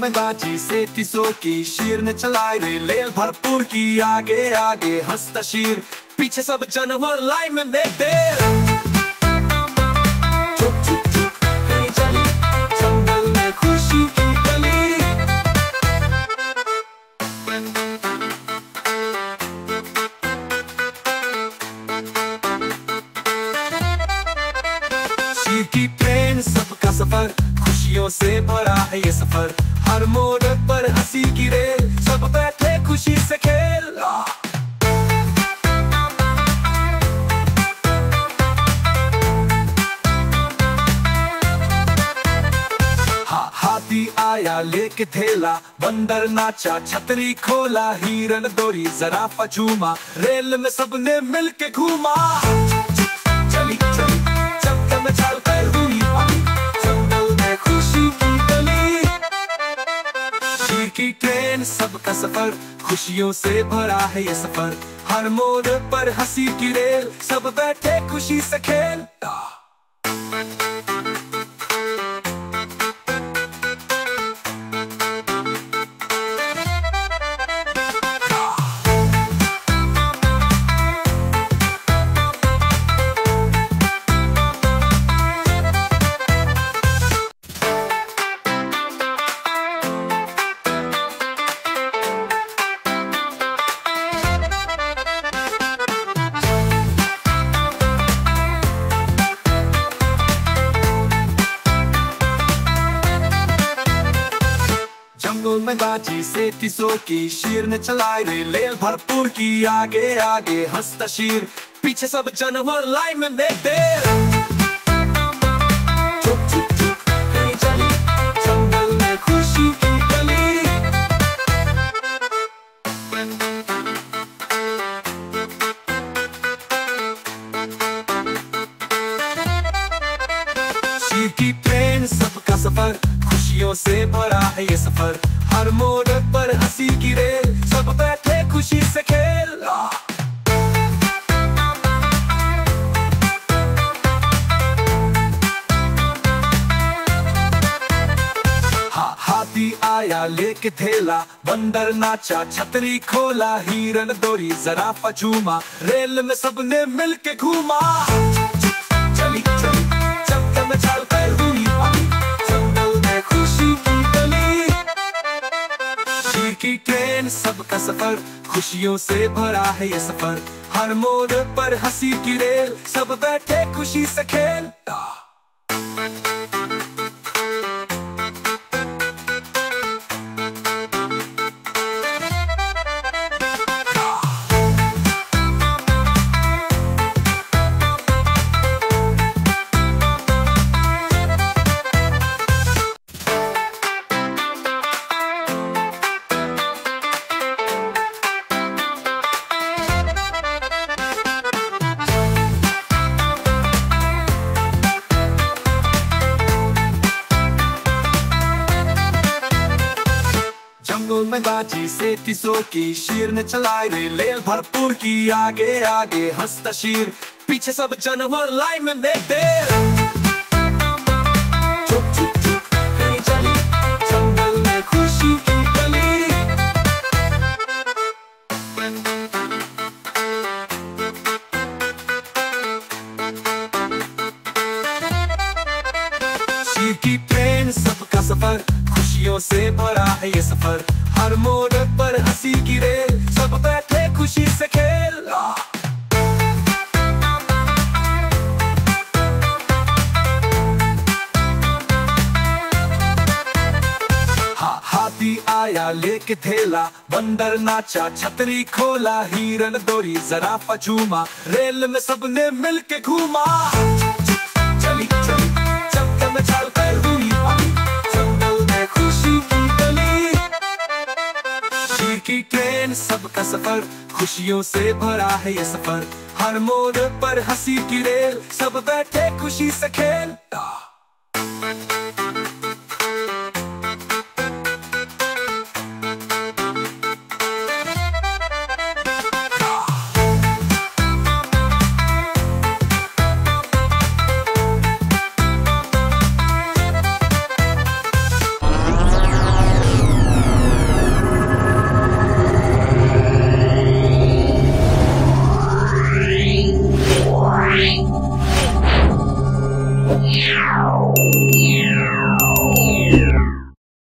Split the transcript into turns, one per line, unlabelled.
में बाजी से तीसों की शीर ने चलाई रेल भरपूर की आगे आगे हंसता शीर पीछे सब जानवर लाइन में देर चुप चुप चुप कहीं चली जंगल में खुशी की गली शीर की ट्रेन सबका सफर खुशियों से भरा है ये सफर हर मोड़ पर हंसी की रेल सब बैठे खुशी से खेल हाथी आया लेके थैला बंदर नाचा छतरी खोला हिरन दौड़ी जराफा झूमा रेल में सबने मिलके घूमा चली चली चमकम चाल कर हुई जंगल में खुशी की गली शीर की ट्रेन सबका सफर खुशियों से भरा है ये सफर हर मोड़ पर हंसी की रेल सब बैठे खुशी से खेल जंगल में बाजी से तीसों की शीर ने चलाई रेल भरपूर की आगे आगे हंसता शीर पीछे सब जानवर लाइन में देर चुप चुप चुप कहीं चली जंगल में खुशी की गली शीर की ट्रेन सबका सफर खुशियों से भरा है ये सफर हर मोड़ पर हंसी की रेल सब बैठे खुशी से खेल हाथी आया लेके थैला बंदर नाचा छतरी खोला हिरन दौड़ी जराफा झूमा रेल में सबने मिलके घूमा चली चली चमकम चाल कर हुई जंगल में खुशी की गली शीर की ट्रेन सबका सफर खुशियों से भरा है ये सफर हर मोड़ पर हंसी की रेल सब बैठे खुशी से खेल जंगल में बाजी से तीसों की शीर ने चलाई रेल भरपूर की आगे आगे हंसता शीर पीछे सब जानवर लाइन में देर चुप चुप चुप कहीं चली जंगल में खुशी की गली शीर की ट्रेन सबका सफर खुशियों से भरा है ये सफर हर मोड़ पर हंसी की रेल सब बैठे खुशी से खेल हाथी आया लेके थैला बंदर नाचा छतरी खोला हिरन दौड़ी जराफा झूमा रेल में सबने मिलके घूमा चली चली चमकम चाल कर हुई जंगल में खुशी की गली शीर की ट्रेन सबका सफर खुशियों से भरा है ये सफर हर मोड़ पर हंसी की रेल सब बैठे खुशी से खेल